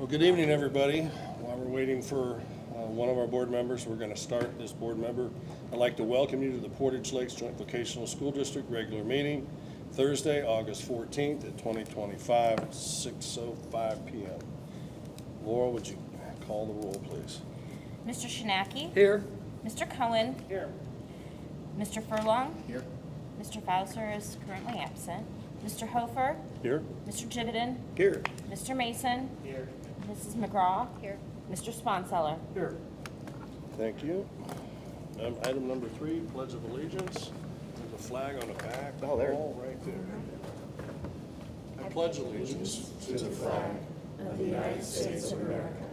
Well, good evening, everybody. While we're waiting for one of our board members, we're going to start this board member. I'd like to welcome you to the Portage Lakes Joint Vocational School District regular meeting, Thursday, August 14th at 2025 at 6:05 p.m. Laura, would you call the roll, please? Mr. Shinaki? Here. Mr. Cohen? Here. Mr. Furlong? Here. Mr. Fauser is currently absent. Mr. Hofer? Here. Mr. Jividen? Here. Mr. Mason? Here. Mrs. McGraw? Here. Mr. Sponseller? Here. Thank you. Item number 3, Pledge of Allegiance. There's a flag on the back. Oh, there. All right there. I pledge allegiance to the flag of the United States of America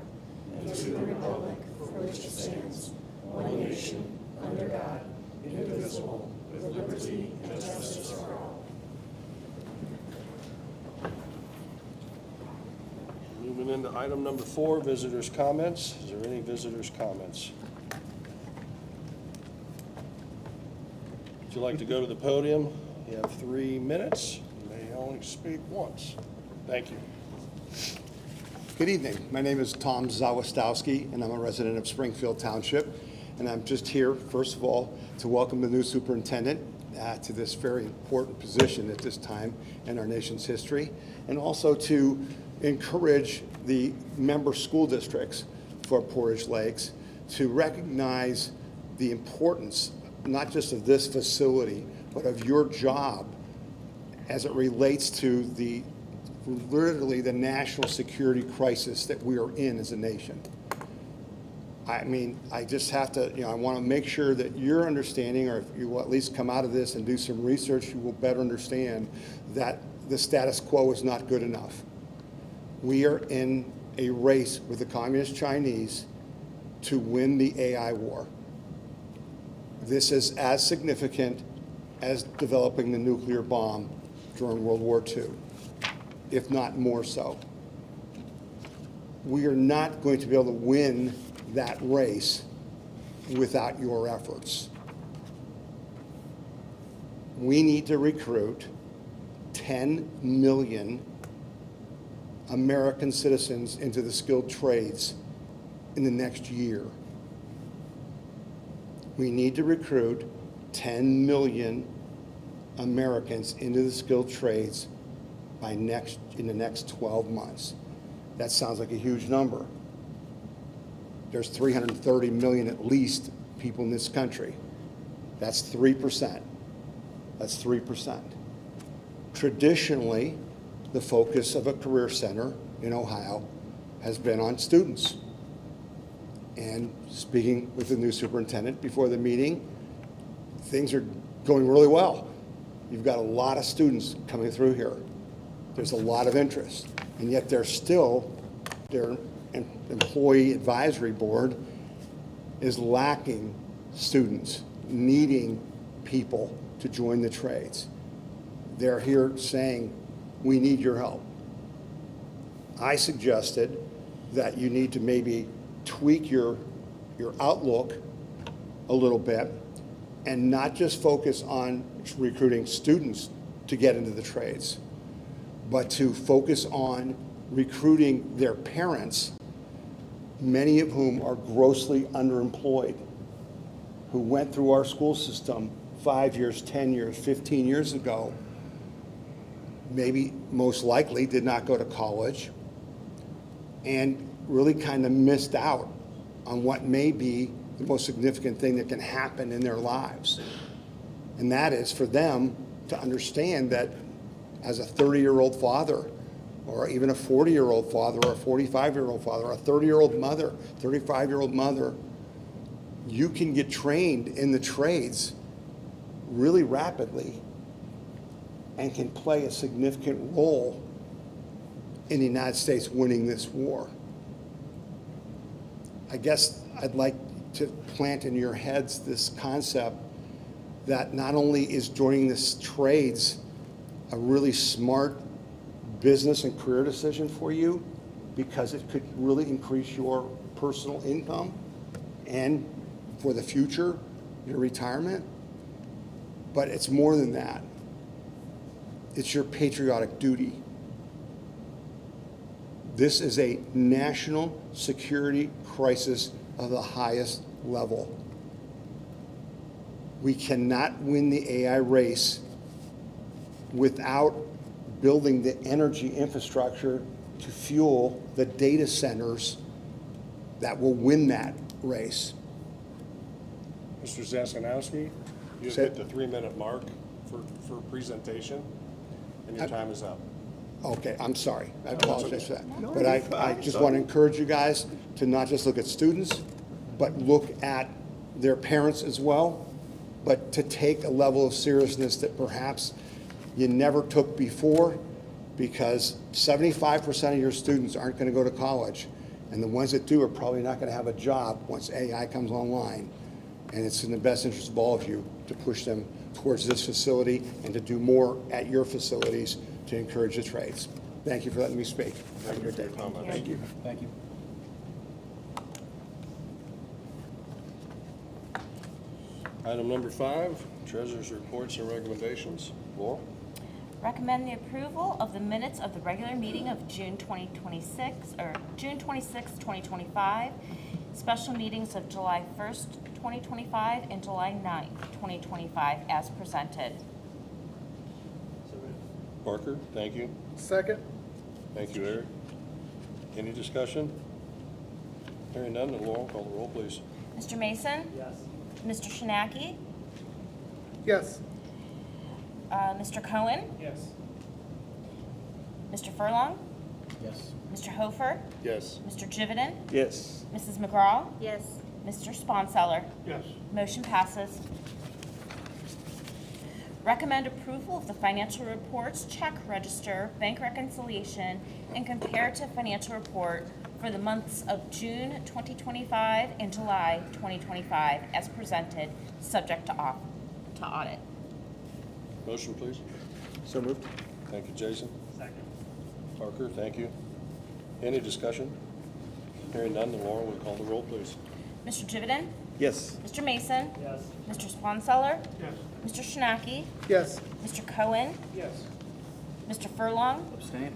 and to the republic for which it stands, one nation, under God, indivisible, with liberty and justice for all. Moving into item number 4, visitors' comments. Is there any visitors' comments? Would you like to go to the podium? You have 3 minutes. You may only speak once. Thank you. Good evening. My name is Tom Zawistowski, and I'm a resident of Springfield Township. And I'm just here, first of all, to welcome the new superintendent to this very important position at this time in our nation's history, and also to encourage the member school districts for Portage Lakes to recognize the importance, not just of this facility, but of your job as it relates to literally the national security crisis that we are in as a nation. I mean, I just have to, I want to make sure that you're understanding, or if you will at least come out of this and do some research, you will better understand that the status quo is not good enough. We are in a race with the Communist Chinese to win the AI war. This is as significant as developing the nuclear bomb during World War II, if not more so. We are not going to be able to win that race without your efforts. We need to recruit 10 million American citizens into the skilled trades in the next year. We need to recruit 10 million Americans into the skilled trades in the next 12 months. That sounds like a huge number. There's 330 million at least people in this country. That's 3%. That's 3%. Traditionally, the focus of a career center in Ohio has been on students. And speaking with the new superintendent before the meeting, things are going really well. You've got a lot of students coming through here. There's a lot of interest, and yet their employee advisory board is lacking students, needing people to join the trades. They're here saying, we need your help. I suggested that you need to maybe tweak your outlook a little bit and not just focus on recruiting students to get into the trades, but to focus on recruiting their parents, many of whom are grossly underemployed, who went through our school system 5 years, 10 years, 15 years ago, maybe most likely did not go to college, and really kind of missed out on what may be the most significant thing that can happen in their lives. And that is for them to understand that as a 30-year-old father, or even a 40-year-old father, or a 45-year-old father, or a 30-year-old mother, 35-year-old mother, you can get trained in the trades really rapidly and can play a significant role in the United States winning this war. I guess I'd like to plant in your heads this concept that not only is joining this trades a really smart business and career decision for you, because it could really increase your personal income and for the future, your retirement, but it's more than that. It's your patriotic duty. This is a national security crisis of the highest level. We cannot win the AI race without building the energy infrastructure to fuel the data centers that will win that race. Mr. Zaskanowski, you've Say- hit the 3-minute mark for presentation, and your time is up. Okay, I'm sorry. I apologize for that. No, But you're I fine. just want to encourage you guys to not just look at students, but look at their parents as well, but to take a level of seriousness that perhaps you never took before, because 75% of your students aren't going to go to college, and the ones that do are probably not going to have a job once AI comes online. And it's in the best interest of all of you to push them towards this facility and to do more at your facilities to encourage the trades. Thank you for letting me speak. Have a good day. Thank you. Thank you. Item number 5, treasurer's reports and recommendations. Laurel? Recommend the approval of the minutes of the regular meeting of June 2026, or June 26, 2025, special meetings of July 1st, 2025, and July 9th, 2025, as presented. Parker, thank you. Second. Thank you, Eric. Any discussion? Hearing none, then Laurel, call the roll, please. Mr. Mason? Yes. Mr. Shinaki? Yes. Mr. Cohen? Yes. Mr. Furlong? Yes. Mr. Hofer? Yes. Mr. Jividen? Yes. Mrs. McGraw? Yes. Mr. Sponseller? Yes. Motion passes. Recommend approval of the financial reports, check register, bank reconciliation, and comparative financial report for the months of June 2025 and July 2025 as presented, subject to audit. Motion, please. So moved. Thank you, Jason. Second. Parker, thank you. Any discussion? Hearing none, then Laurel, will call the roll, please. Mr. Jividen? Yes. Mr. Mason? Yes. Mr. Sponseller? Yes. Mr. Shinaki? Yes. Mr. Cohen? Yes. Mr. Furlong? Abstain.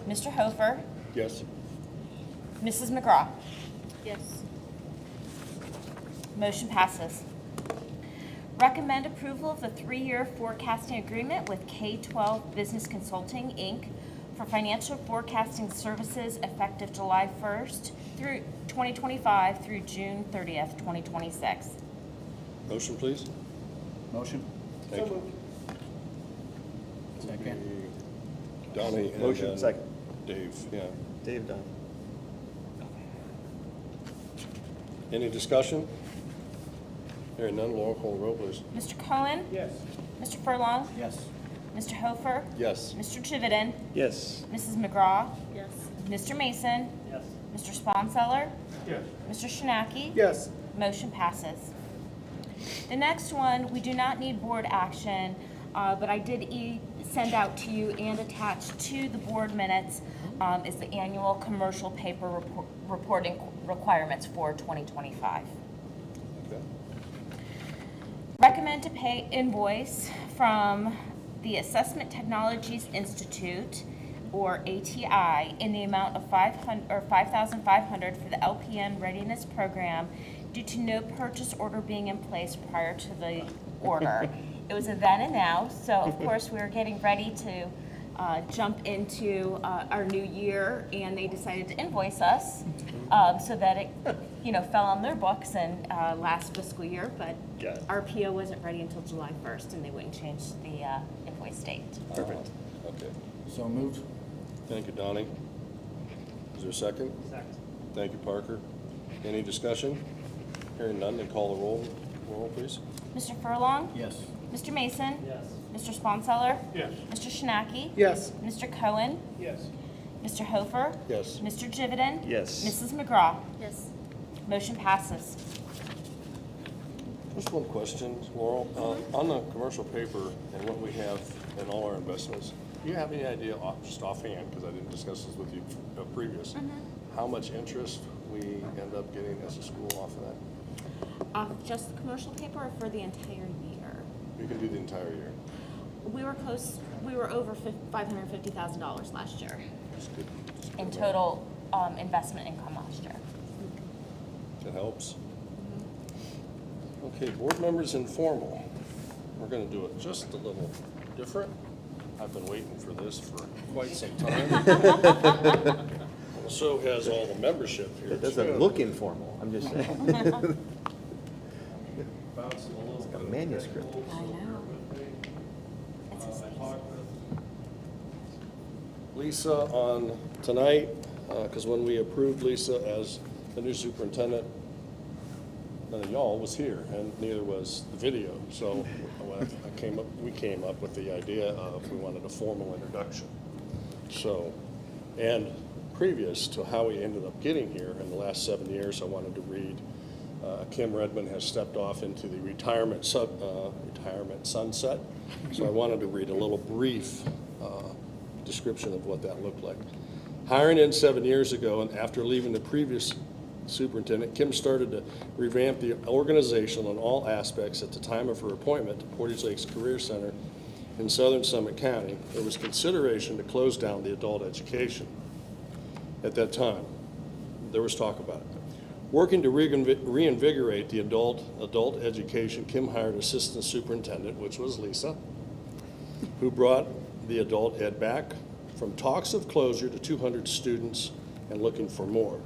Mr. Hofer? Yes. Mrs. McGraw? Yes. Motion passes. Recommend approval of the 3-year forecasting agreement with K-12 Business Consulting, Inc. for financial forecasting services effective July 1st through 2025 through June 30th, 2026. Motion, please. Motion. Thank you. Second. Donnie and Motion, then second. Dave, yeah. Dave done. Any discussion? Hearing none, Laurel, call the roll, please. Mr. Cohen? Yes. Mr. Furlong? Yes. Mr. Hofer? Yes. Mr. Jividen? Yes. Mrs. McGraw? Yes. Mr. Mason? Yes. Mr. Sponseller? Yes. Mr. Shinaki? Yes. Motion passes. The next one, we do not need board action, but I did send out to you and attach to the board minutes is the annual commercial paper reporting requirements for 2025. Okay. Recommend to pay invoice from the Assessment Technologies Institute, or ATI, in the amount of $5,500 for the LPN Readiness Program due to no purchase order being in place prior to the order. It was a then and now, so of course we were getting ready to jump into our new year, and they decided to invoice us so that it, fell on their books in last fiscal year. But Got it. our PO wasn't ready until July 1st, and they wouldn't change the invoice date. Perfect. Okay. So moved. Thank you, Donnie. Is there a second? Second. Thank you, Parker. Any discussion? Hearing none, then call the roll. Roll, please. Mr. Furlong? Yes. Mr. Mason? Yes. Mr. Sponseller? Yes. Mr. Shinaki? Yes. Mr. Cohen? Yes. Mr. Hofer? Yes. Mr. Jividen? Yes. Mrs. McGraw? Yes. Motion passes. Just one question, Laurel. On the commercial paper and what we have in all our investments, do you have any idea, just offhand, because I didn't discuss this with you previous, how much interest we end up getting as a school off of that? Just the commercial paper or for the entire year? You can do the entire year. We were over $550,000 last year. Just good. in total investment income last year. It helps. Okay, board members informal. We're gonna do it just a little different. I've been waiting for this for quite some time. So has all the membership here. It doesn't too. look informal, I'm just saying. Bouncing a little A bit. manuscript. I know. Lisa on tonight, because when we approved Lisa as the new superintendent, none of y'all was here, and neither was the video. So we came up with the idea of we wanted a formal introduction. So, and previous to how we ended up getting here in the last 7 years, I wanted to read, Kim Redmond has stepped off into the retirement sunset. So I wanted to read a little brief description of what that looked like. Hiring in 7 years ago, and after leaving the previous superintendent, Kim started to revamp the organization on all aspects. At the time of her appointment to Portage Lakes Career Center in southern Summit County, there was consideration to close down the adult education. At that time, there was talk about it. Working to reinvigorate the adult education, Kim hired assistant superintendent, which was Lisa, who brought the adult ed back from talks of closure to 200 students and looking for more.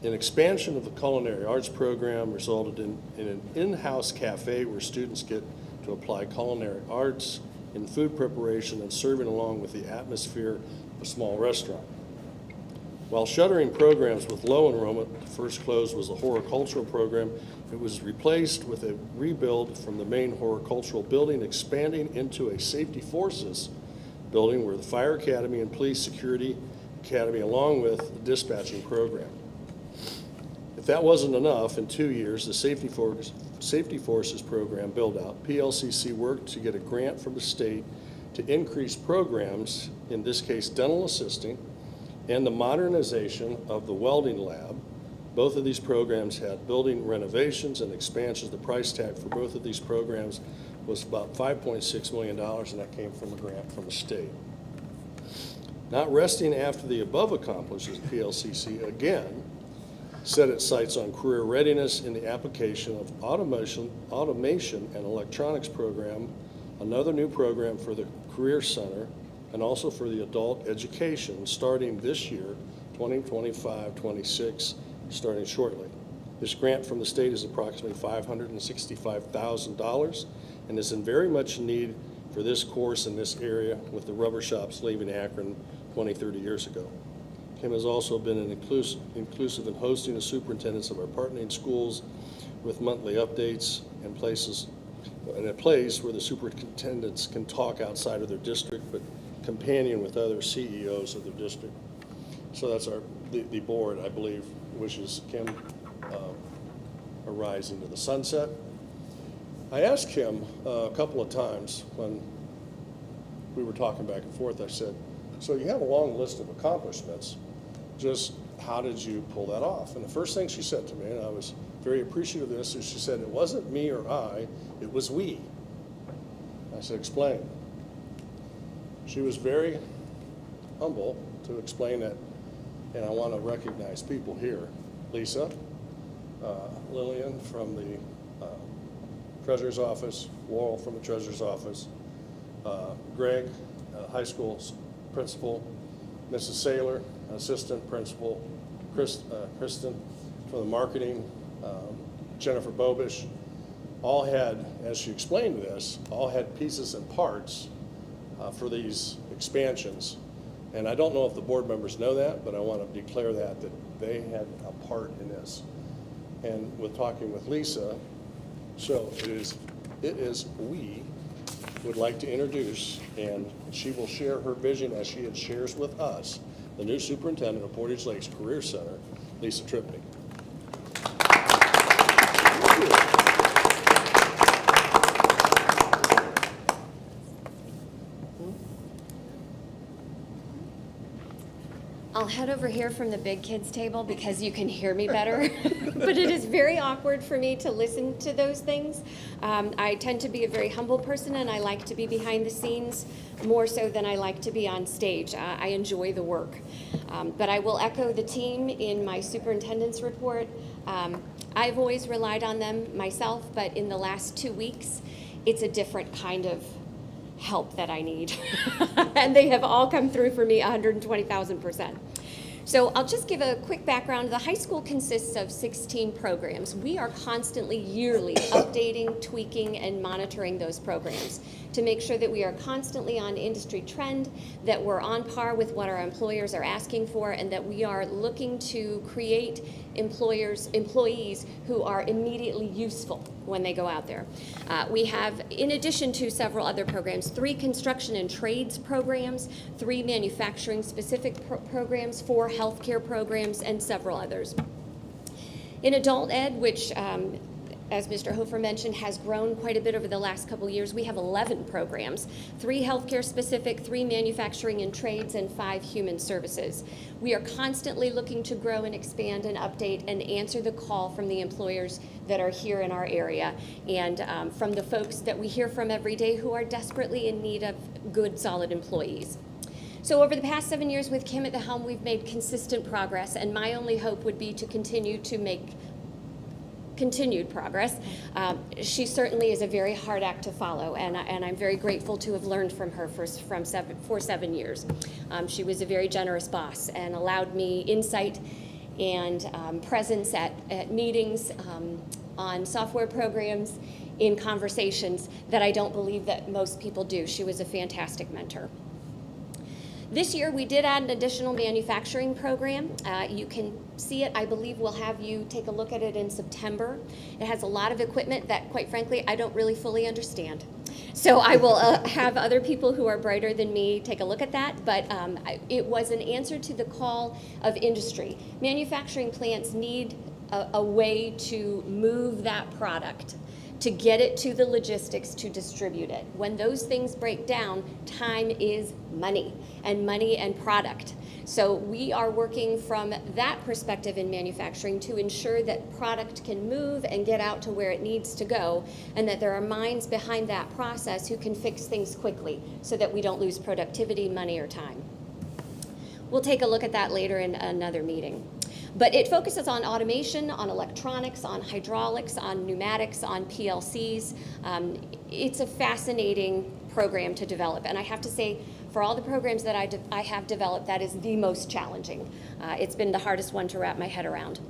An expansion of the culinary arts program resulted in an in-house cafe where students get to apply culinary arts in food preparation and serving along with the atmosphere of a small restaurant. While shuttering programs with low enrollment, the first closed was the horticultural program. It was replaced with a rebuild from the main horticultural building, expanding into a safety forces building where the fire academy and police security academy, along with the dispatching program. If that wasn't enough, in 2 years, the Safety Forces program build out, PLCC worked to get a grant from the state to increase programs, in this case dental assisting, and the modernization of the welding lab. Both of these programs had building renovations and expansions. The price tag for both of these programs was about $5.6 million, and that came from a grant from the state. Not resting after the above accomplishments, PLCC again set its sights on career readiness in the application of automation and electronics program, another new program for the Career Center, and also for the adult education starting this year, 2025-26, starting shortly. This grant from the state is approximately $565,000 and is in very much need for this course in this area, with the rubber shops leaving Akron 20, 30 years ago. Kim has also been inclusive in hosting the superintendents of our partnering schools with monthly updates and a place where the superintendents can talk outside of their district, but companion with other CEOs of their district. So that's the board, I believe, wishes Kim a rise into the sunset. I asked Kim a couple of times when we were talking back and forth, I said, so you have a long list of accomplishments, just how did you pull that off? And the first thing she said to me, and I was very appreciative of this, is she said, it wasn't me or I, it was we. I said, explain. She was very humble to explain that, and I want to recognize people here. Lisa, Lillian from the Treasurer's Office, Laurel from the Treasurer's Office, Greg, high school principal, Mrs. Saylor, assistant principal, Kristen from the marketing, Jennifer Bobish, all had, as she explained this, all had pieces and parts for these expansions. And I don't know if the board members know that, but I want to declare that they had a part in this. And with talking with Lisa, so it is we would like to introduce, and she will share her vision as she shares with us, the new superintendent of Portage Lakes Career Center, Lisa Tripney. I'll head over here from the big kids table because you can hear me better. But it is very awkward for me to listen to those things. I tend to be a very humble person, and I like to be behind the scenes more so than I like to be on stage. I enjoy the work. But I will echo the team in my superintendent's report. I've always relied on them myself, but in the last 2 weeks, it's a different kind of help that I need. And they have all come through for me 120,000%. So I'll just give a quick background. The high school consists of 16 programs. We are constantly, yearly, updating, tweaking, and monitoring those programs to make sure that we are constantly on industry trend, that we're on par with what our employers are asking for, and that we are looking to create employees who are immediately useful when they go out there. We have, in addition to several other programs, 3 construction and trades programs, 3 manufacturing specific programs, 4 healthcare programs, and several others. In adult ed, which as Mr. Hofer mentioned, has grown quite a bit over the last couple of years. We have 11 programs, 3 healthcare specific, 3 manufacturing and trades, and 5 human services. We are constantly looking to grow and expand and update and answer the call from the employers that are here in our area and from the folks that we hear from every day who are desperately in need of good, solid employees. So over the past 7 years with Kim at the helm, we've made consistent progress, and my only hope would be to continue to make continued progress. She certainly is a very hard act to follow, and I'm very grateful to have learned from her for 7 years. She was a very generous boss and allowed me insight and presence at meetings, on software programs, in conversations that I don't believe that most people do. She was a fantastic mentor. This year, we did add an additional manufacturing program. You can see it. I believe we'll have you take a look at it in September. It has a lot of equipment that, quite frankly, I don't really fully understand. So I will have other people who are brighter than me take a look at that, but it was an answer to the call of industry. Manufacturing plants need a way to move that product, to get it to the logistics to distribute it. When those things break down, time is money and product. So we are working from that perspective in manufacturing to ensure that product can move and get out to where it needs to go, and that there are minds behind that process who can fix things quickly so that we don't lose productivity, money, or time. We'll take a look at that later in another meeting. But it focuses on automation, on electronics, on hydraulics, on pneumatics, on PLCs. It's a fascinating program to develop. And I have to say, for all the programs that I have developed, that is the most challenging. It's been the hardest one to wrap my head around.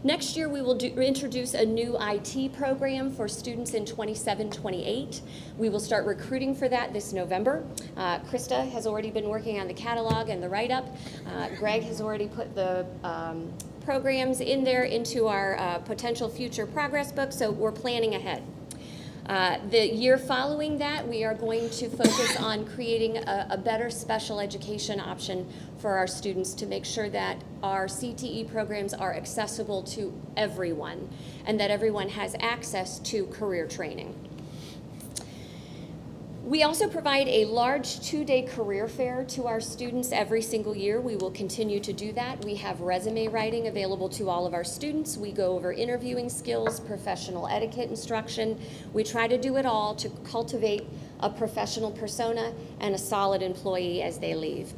Next year, we will introduce a new IT program for students in 27-28. We will start recruiting for that this November. Krista has already been working on the catalog and the write-up. Greg has already put the programs in there into our potential future progress book, so we're planning ahead. The year following that, we are going to focus on creating a better special education option for our students to make sure that our CTE programs are accessible to everyone and that everyone has access to career training. We also provide a large 2-day career fair to our students every single year. We will continue to do that. We have resume writing available to all of our students. We go over interviewing skills, professional etiquette instruction. We try to do it all to cultivate a professional persona and a solid employee as they leave.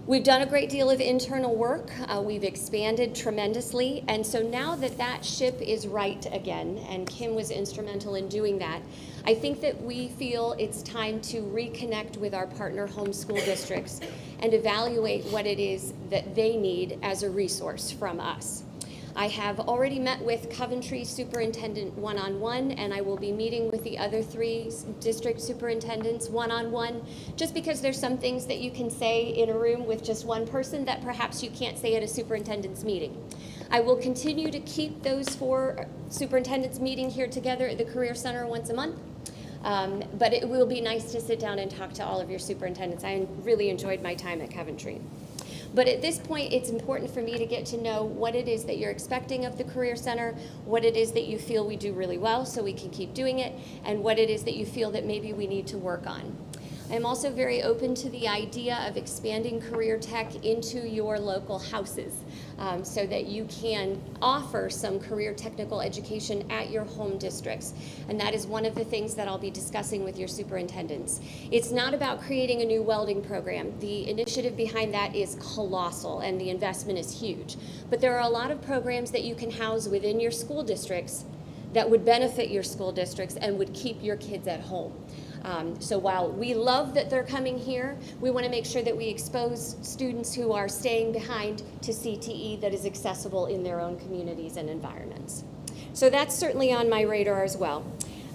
We've done a great deal of internal work. We've expanded tremendously, and so now that that ship is right again, and Kim was instrumental in doing that, I think that we feel it's time to reconnect with our partner homeschool districts and evaluate what it is that they need as a resource from us. I have already met with Coventry Superintendent one-on-one, and I will be meeting with the other 3 district superintendents one-on-one, just because there's some things that you can say in a room with just one person that perhaps you can't say at a superintendent's meeting. I will continue to keep those 4 superintendents meeting here together at the Career Center once a month. But it will be nice to sit down and talk to all of your superintendents. I really enjoyed my time at Coventry. But at this point, it's important for me to get to know what it is that you're expecting of the Career Center, what it is that you feel we do really well so we can keep doing it, and what it is that you feel that maybe we need to work on. I'm also very open to the idea of expanding career tech into your local houses so that you can offer some career technical education at your home districts. And that is one of the things that I'll be discussing with your superintendents. It's not about creating a new welding program. The initiative behind that is colossal and the investment is huge. But there are a lot of programs that you can house within your school districts that would benefit your school districts and would keep your kids at home. So while we love that they're coming here, we want to make sure that we expose students who are staying behind to CTE that is accessible in their own communities and environments. So that's certainly on my radar as well.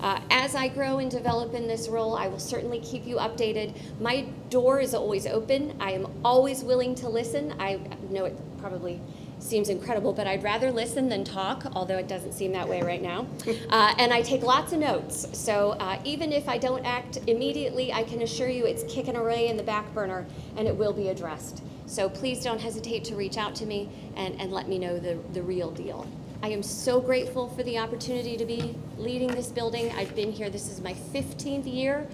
As I grow and develop in this role, I will certainly keep you updated. My door is always open. I am always willing to listen. I know it probably seems incredible, but I'd rather listen than talk, although it doesn't seem that way right now. And I take lots of notes. So even if I don't act immediately, I can assure you it's kicking away in the back burner and it will be addressed. So please don't hesitate to reach out to me and let me know the real deal. I am so grateful for the opportunity to be leading this building. I've been here, this is my 15th year.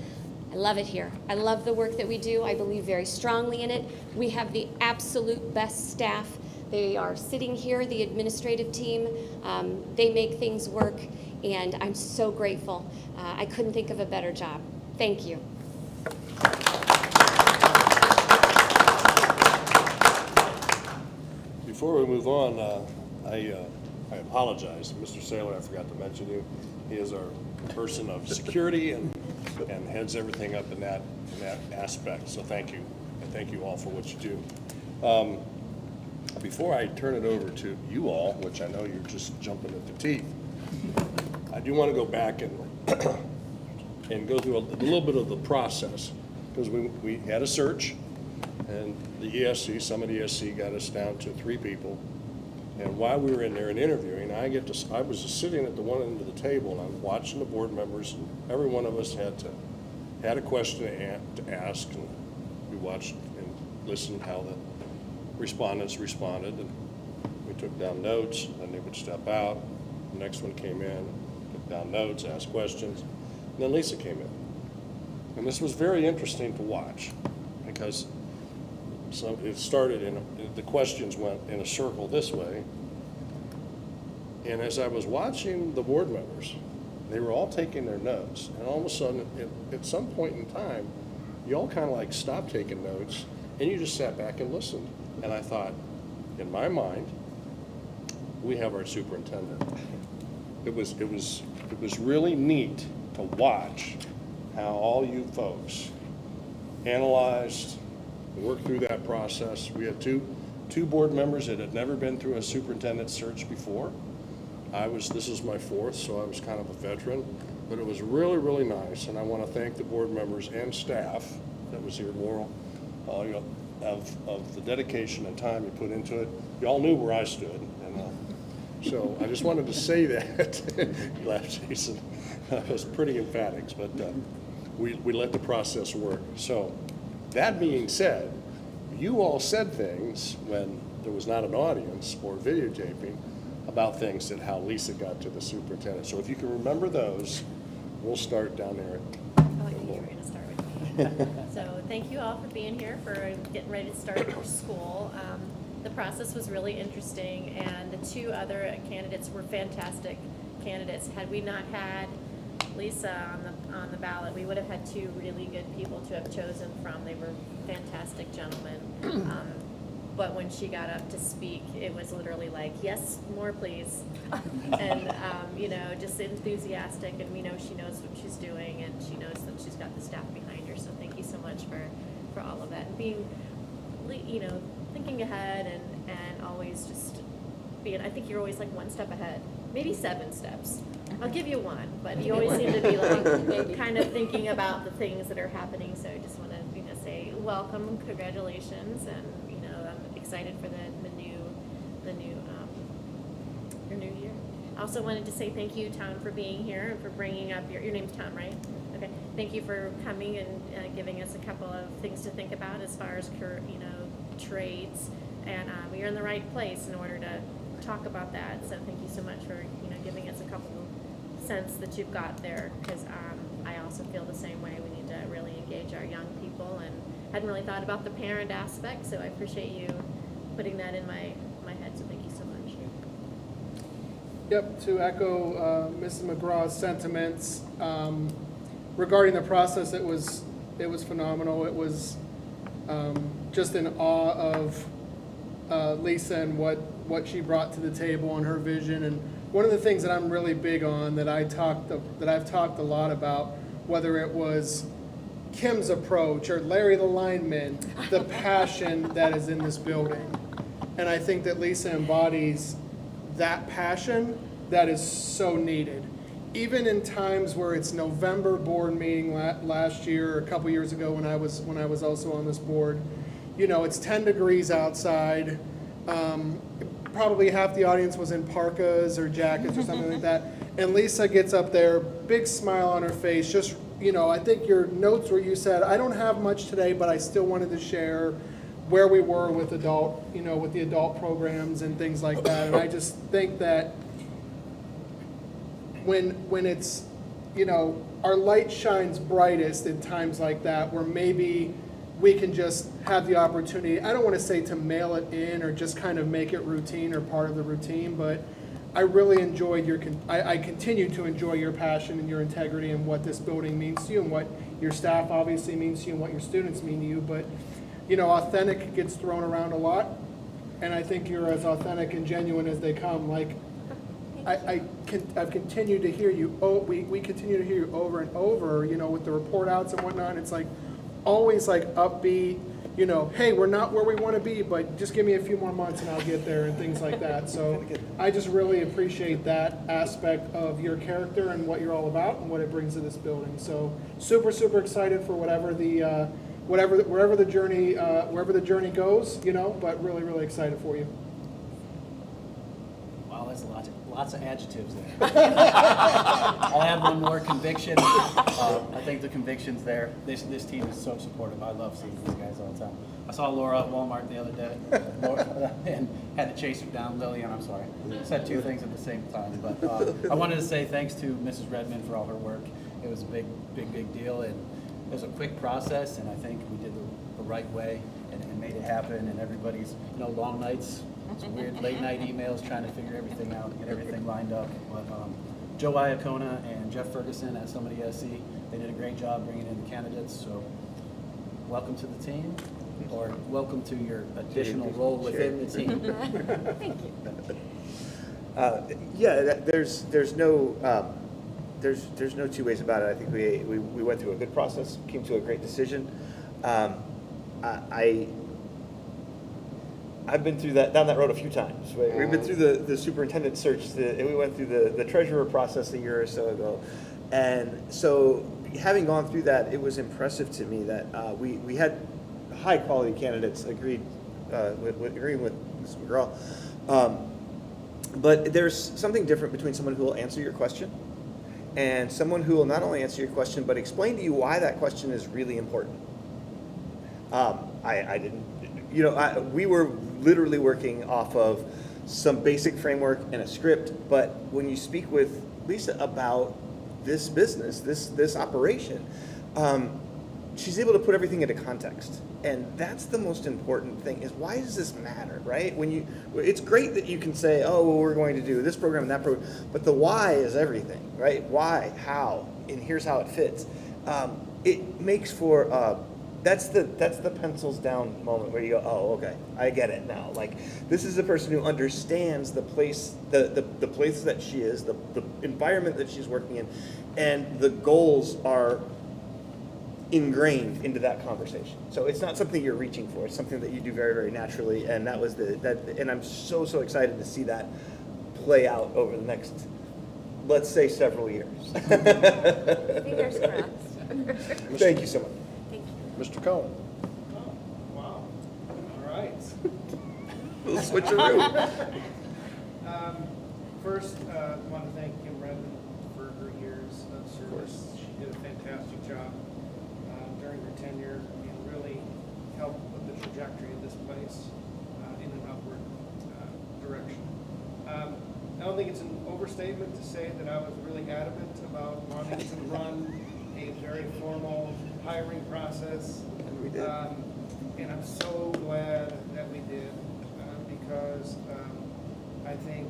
I love it here. I love the work that we do. I believe very strongly in it. We have the absolute best staff. They are sitting here, the administrative team. They make things work, and I'm so grateful. I couldn't think of a better job. Thank you. Before we move on, I apologize. Mr. Saylor, I forgot to mention you. He is our person of security and heads everything up in that aspect. So thank you. And thank you all for what you do. Before I turn it over to you all, which I know you're just jumping at the teeth, I do want to go back and go through a little bit of the process, because we had a search, and the ESC, some of the ESC got us down to 3 people, and while we were in there and interviewing, I was just sitting at the one end of the table, and I'm watching the board members, and every one of us had a question to ask, and we watched and listened how the respondents responded, and we took down notes, and then they would step out. The next one came in, took down notes, asked questions, and then Lisa came in. And this was very interesting to watch, because it started the questions went in a circle this way, and as I was watching the board members, they were all taking their notes, and all of a sudden, at some point in time, you all kind of like stopped taking notes, and you just sat back and listened. And I thought, in my mind, we have our superintendent. It was really neat to watch how all you folks analyzed, worked through that process. We had two board members that had never been through a superintendent search before. This is my 4th, so I was kind of a veteran, but it was really, really nice. And I want to thank the board members and staff that was here, Laurel, of the dedication and time you put into it. You all knew where I stood, and so I just wanted to say that. You laughed, Jason. That was pretty emphatic, but we let the process work. So that being said, you all said things when there was not an audience or videotaping about things and how Lisa got to the superintendent. So if you can remember those, we'll start down there. Oh, I knew you were going to start with me. So thank you all for being here, for getting ready to start your school. The process was really interesting, and the 2 other candidates were fantastic candidates. Had we not had Lisa on the ballot, we would have had 2 really good people to have chosen from. They were fantastic gentlemen. But when she got up to speak, it was literally like, yes, more please. And, just enthusiastic, and we know she knows what she's doing, and she knows that she's got the staff behind her. So thank you so much for all of that. And being, thinking ahead and always just being, I think you're always like 1 step ahead, maybe 7 steps. I'll give you 1, but you always seem to be like kind of thinking about the things that are happening. So I just want to say welcome, congratulations, and I'm excited for your new year. I also wanted to say thank you, Tom, for being here and for bringing up your name's Tom, right? Okay. Thank you for coming and giving us a couple of things to think about as far as trades, and you're in the right place in order to talk about that. So thank you so much for giving us a couple cents that you've got there, because I also feel the same way. We need to really engage our young people, and hadn't really thought about the parent aspect, so I appreciate you putting that in my head, so thank you so much. Yep, to echo Mrs. McGraw's sentiments regarding the process, it was phenomenal. It was just in awe of Lisa and what she brought to the table and her vision. And one of the things that I'm really big on that I've talked a lot about, whether it was Kim's approach or Larry the lineman, the passion that is in this building. And I think that Lisa embodies that passion that is so needed. Even in times where it's November board meeting last year or a couple years ago when I was also on this board, you know, it's 10 degrees outside. Probably half the audience was in parkas or jackets or something like that. And Lisa gets up there, big smile on her face. Just, you know, I think your notes where you said, I don't have much today, but I still wanted to share where we were with the adult programs and things like that. And I just think that when it's, you know, our light shines brightest in times like that, where maybe we can just have the opportunity, I don't want to say to mail it in or just kind of make it routine or part of the routine, but I really enjoyed I continue to enjoy your passion and your integrity and what this building means to you and what your staff obviously means to you and what your students mean to you. But, you know, authentic gets thrown around a lot, and I think you're as authentic and genuine as they come. Like, I've continued to hear you, we continue to hear you over and over, you know, with the report outs and whatnot. It's like always like upbeat, you know, hey, we're not where we want to be, but just give me a few more months and I'll get there and things like that. So I just really appreciate that aspect of your character and what you're all about and what it brings to this building. So super, super excited for wherever the journey goes, you know, but really, really excited for you. Wow, that's lots of adjectives there. I'll add one more: conviction. I think the conviction's there. This team is so supportive. I love seeing these guys all the time. I saw Laura at Walmart the other day and had to chase her down. Lillian, I'm sorry. Said two things at the same time. But I wanted to say thanks to Mrs. Redmond for all her work. It was a big deal, and it was a quick process, and I think we did the right way and made it happen. And everybody's, you know, long nights, some weird late night emails trying to figure everything out and get everything lined up. But Joe Iacona and Jeff Ferguson at Somebody SC, they did a great job bringing in the candidates. So welcome to the team, or welcome to your additional role within the team. Thank you. Yeah, there's no two ways about it. I think we went through a good process, came to a great decision. I've been through down that road a few times. We've been through the superintendent search. We went through the treasurer process a year or so ago, and so having gone through that, it was impressive to me that we had high quality candidates. Agreeing with Ms. McGraw. But there's something different between someone who will answer your question and someone who will not only answer your question but explain to you why that question is really important. I didn't, you know, we were literally working off of some basic framework and a script, but when you speak with Lisa about this business, this operation, she's able to put everything into context. And that's the most important thing, is why does this matter, right? It's great that you can say, oh, well, we're going to do this program and that program, but the why is everything, right? Why, how, and here's how it fits. It makes for, that's the pencils down moment where you go, oh, okay, I get it now. Like, this is a person who understands the place, the place that she is, the environment that she's working in, and the goals are ingrained into that conversation. So it's not something you're reaching for. It's something that you do very, very naturally. And that was and I'm so excited to see that play out over the next, let's say, several years. Fingers crossed. Thank you so much. Mr. Cohen. Oh, wow. All right. We'll switch around. First, I want to thank Kim Redmond for her years of service. She did a fantastic job during her tenure and really helped with the trajectory of this place in an upward direction. I don't think it's an overstatement to say that I was really adamant about wanting to run a very formal hiring process. And we did. And I'm so glad that we did, because I think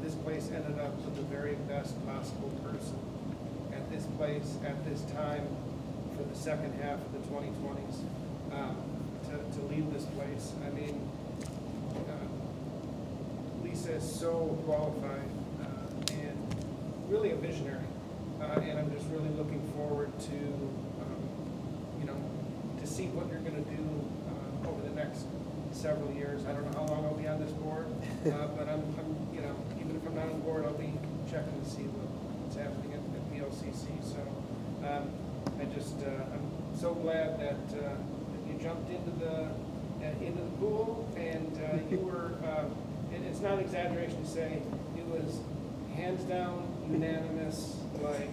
this place ended up with the very best possible person at this place, at this time, for the second half of the 2020s, to lead this place. I mean, Lisa is so qualified and really a visionary. And I'm just really looking forward to, to see what you're going to do over the next several years. I don't know how long I'll be on this board, but I'm, even if I'm not on the board, I'll be checking to see what's happening at PLCC. So I'm so glad that you jumped into the pool, and you were. It's not an exaggeration to say it was hands down unanimous. Like,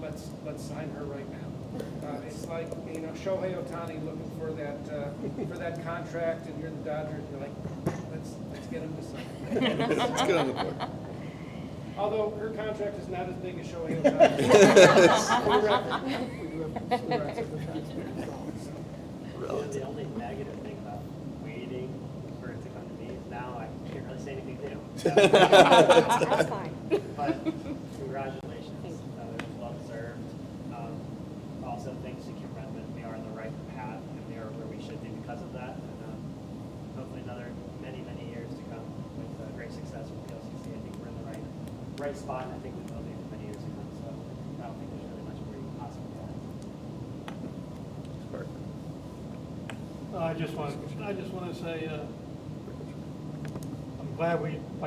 let's sign her right now. It's like, Shohei Ohtani looking for that contract, and you're the Dodgers. You're like, let's get him to sign. Let's get on the board. Although her contract is not as big as Shohei Ohtani. The only negative thing about waiting for it to come to me is now I can't really say anything new. That's fine. But congratulations, it was well deserved. Also thanks to Kim Redmond, we are on the right path and we are where we should be because of that. And hopefully another many years to come with great success with PLCC. I think we're in the right spot, and I think we will be for many years to come. So I don't think there's really much where you can possibly add. I just want to say, I'm glad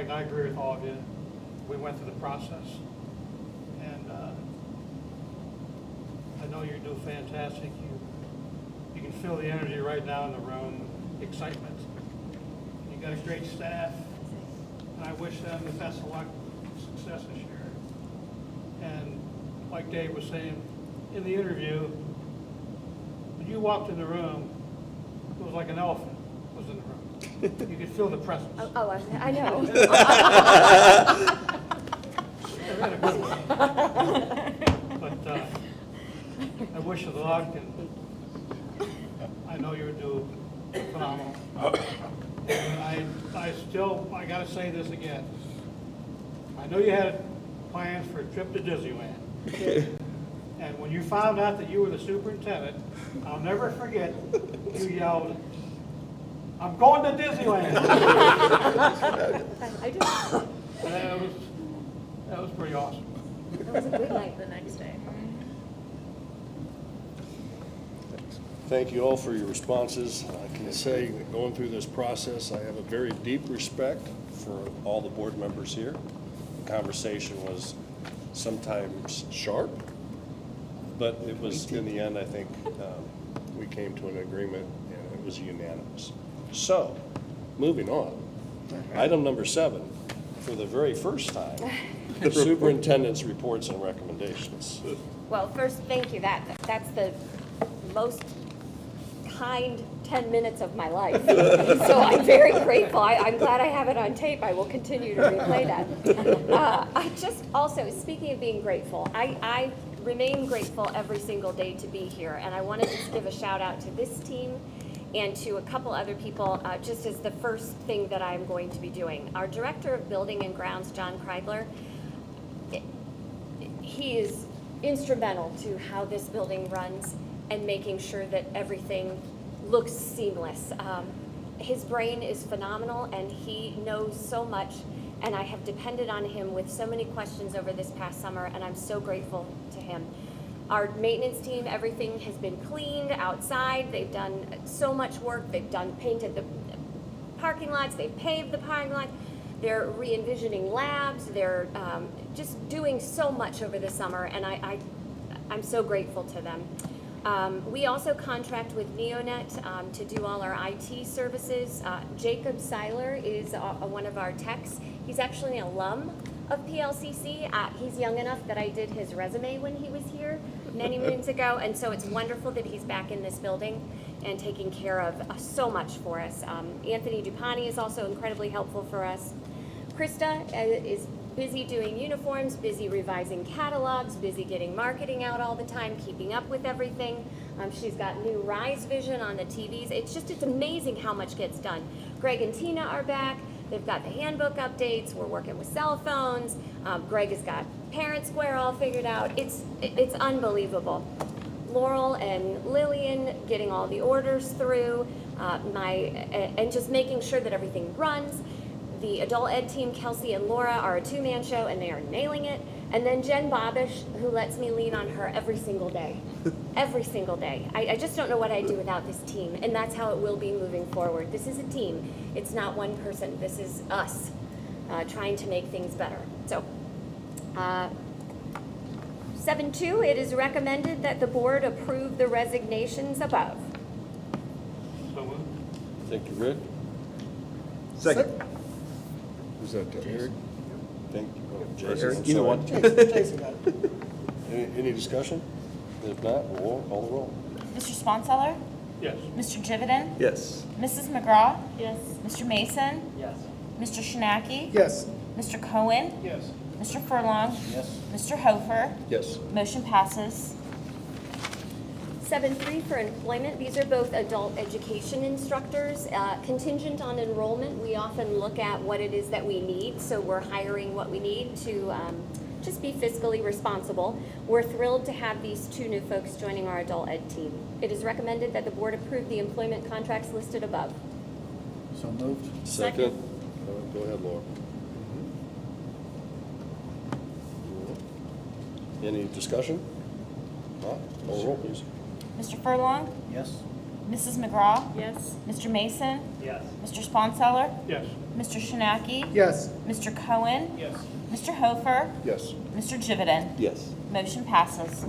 I agree with all of you. We went through the process, and I know you do fantastic. You can feel the energy right now in the room, excitement. You got a great staff, and I wish them the best of luck, success this year. And like Dave was saying in the interview, when you walked in the room, it was like an elephant was in the room. You could feel the presence. I know. But I wish you luck, and I know you'll do phenomenal. And I gotta say this again. I know you had plans for a trip to Disneyland. And when you found out that you were the superintendent, I'll never forget, you yelled, "I'm going to Disneyland." I do. That was pretty awesome. It was a good night. The next day. Thank you all for your responses. I can say that going through this process, I have a very deep respect for all the board members here. The conversation was sometimes sharp, but it was, in the end, I think we came to an agreement, and it was unanimous. So, moving on. Item number 7, for the very first time, the superintendent's reports and recommendations. Well, first, thank you. That's the most kind 10 minutes of my life. So I'm very grateful. I'm glad I have it on tape. I will continue to replay that. I just also, speaking of being grateful, I remain grateful every single day to be here. And I want to just give a shout out to this team and to a couple other people, just as the first thing that I'm going to be doing. Our Director of Building and Grounds, John Kreidler, he is instrumental to how this building runs and making sure that everything looks seamless. His brain is phenomenal, and he knows so much, and I have depended on him with so many questions over this past summer, and I'm so grateful to him. Our maintenance team, everything has been cleaned outside. They've done so much work. They've painted the parking lots. They've paved the parking lot. They're re-envisioning labs. They're just doing so much over the summer, and I'm so grateful to them. We also contract with Neonet to do all our IT services. Jacob Seiler is one of our techs. He's actually an alum of PLCC. He's young enough that I did his resume when he was here many moons ago, and so it's wonderful that he's back in this building and taking care of so much for us. Anthony Dupani is also incredibly helpful for us. Krista is busy doing uniforms, busy revising catalogs, busy getting marketing out all the time, keeping up with everything. She's got new Rise Vision on the TVs. It's amazing how much gets done. Greg and Tina are back. They've got the handbook updates. We're working with cell phones. Greg has got Parent Square all figured out. It's unbelievable. Laurel and Lillian getting all the orders through, and just making sure that everything runs. The adult ed team, Kelsey and Laura, are a two-man show, and they are nailing it. And then Jen Bobish, who lets me lean on her every single day. Every single day. I just don't know what I'd do without this team, and that's how it will be moving forward. This is a team. It's not one person. This is us trying to make things better. So, 7.2, it is recommended that the board approve the resignations above. So moved. Thank you, Rick. Second. Who's that? Eric? Thank you. Oh, Jason. Eric, I'm either sorry. one. Jason got it. Any discussion? If not, we'll call the roll. Mr. Sponsler? Yes. Mr. Jividen? Yes. Mrs. McGraw? Yes. Mr. Mason? Yes. Mr. Shinaki? Yes. Mr. Cohen? Yes. Mr. Furlong? Yes. Mr. Hofer? Yes. Motion passes. 7.3 for employment. These are both adult education instructors. Contingent on enrollment, we often look at what it is that we need, so we're hiring what we need to just be fiscally responsible. We're thrilled to have these two new folks joining our adult ed team. It is recommended that the board approve the employment contracts listed above. So moved. Second. Go ahead, Laura. Any discussion? Not? Call the roll, please. Mr. Furlong? Yes. Mrs. McGraw? Yes. Mr. Mason? Yes. Mr. Sponsler? Yes. Mr. Shinaki? Yes. Mr. Cohen? Yes. Mr. Hofer? Yes. Mr. Jividen? Yes. Motion passes.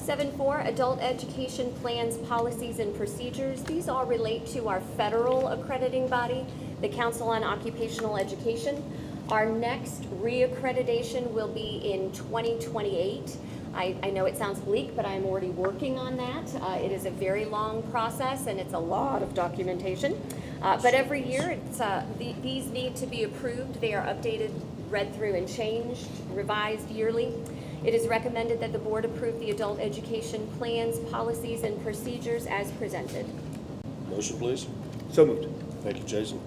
7.4, adult education plans, policies, and procedures. These all relate to our federal accrediting body, the Council on Occupational Education. Our next reaccreditation will be in 2028. I know it sounds bleak, but I'm already working on that. It is a very long process, and it's a lot of documentation. But every year, these need to be approved. They are updated, read through, and changed, revised yearly. It is recommended that the board approve the adult education plans, policies, and procedures as presented. Motion, please. So moved. Thank you, Jason.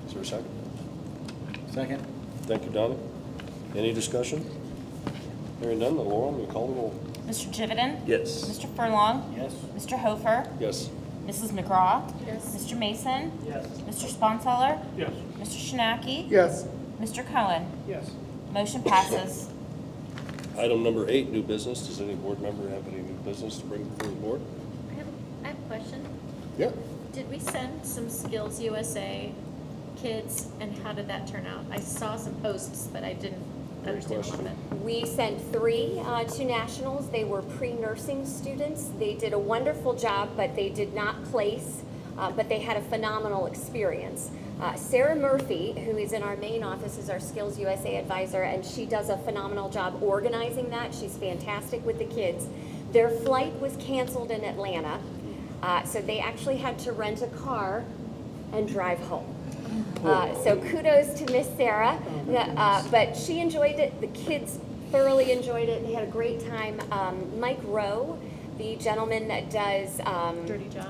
Is there a second? Second. Thank you, Donna. Any discussion? Hearing none, Laura, will you call the roll? Mr. Jividen? Yes. Mr. Furlong? Yes. Mr. Hofer? Yes. Mrs. McGraw? Yes. Mr. Mason? Yes. Mr. Sponsler? Yes. Mr. Shinaki? Yes. Mr. Cohen? Yes. Motion passes. Item number 8, new business. Does any board member have any new business to bring before the board? I have a question. Yeah. Did we send some Skills USA kids, and how did that turn out? I saw some posts, but I didn't understand all of it. We sent 3 to nationals. They were pre-nursing students. They did a wonderful job, but they did not place, but they had a phenomenal experience. Sarah Murphy, who is in our main office, is our Skills USA advisor, and she does a phenomenal job organizing that. She's fantastic with the kids. Their flight was canceled in Atlanta, so they actually had to rent a car and drive home. So kudos to Miss Sarah, but she enjoyed it. The kids thoroughly enjoyed it. They had a great time. Mike Rowe, the gentleman that does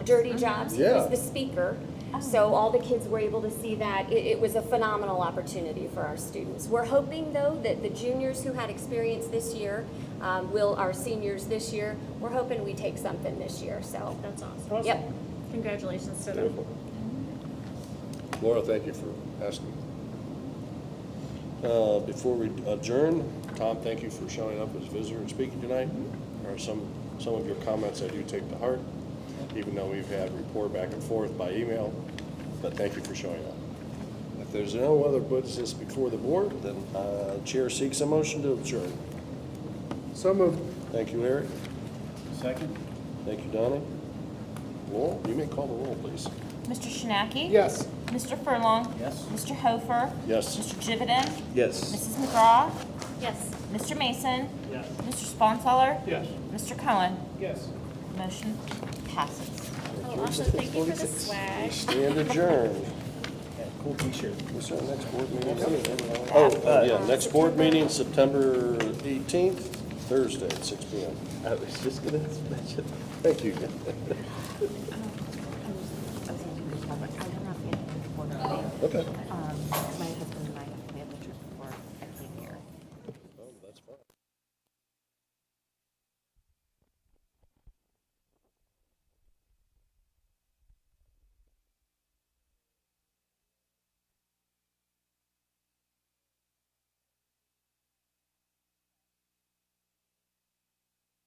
Dirty Jobs, he was the speaker. So all the kids were able to see that. It was a phenomenal opportunity for our students. We're hoping, though, that the juniors who had experience this year our seniors this year, we're hoping we take something this year. So That's awesome. Yep. Congratulations to them. Beautiful. Laura, thank you for asking. Before we adjourn, Tom, thank you for showing up as visitor and speaking tonight. There are some of your comments I do take to heart, even though we've had rapport back and forth by email, but thank you for showing up. If there's no other business before the board, then Chair seeks a motion to adjourn. So moved. Thank you, Eric. Second. Thank you, Donnie. Laurel, you may call the roll, please. Mr. Shinaki? Yes. Mr. Furlong? Yes. Mr. Hofer? Yes. Mr. Jividen? Yes. Mrs. McGraw? Yes. Mr. Mason? Yes. Mr. Sponsler? Yes. Mr. Cohen? Yes. Motion passes. Oh, also, thank you for the swag. Stand adjourned. cool t-shirt. What's our next board meeting? Oh, Yeah, next board meeting, September 18th, Thursday at 6 p.m. I was just gonna mention. Thank you. Okay.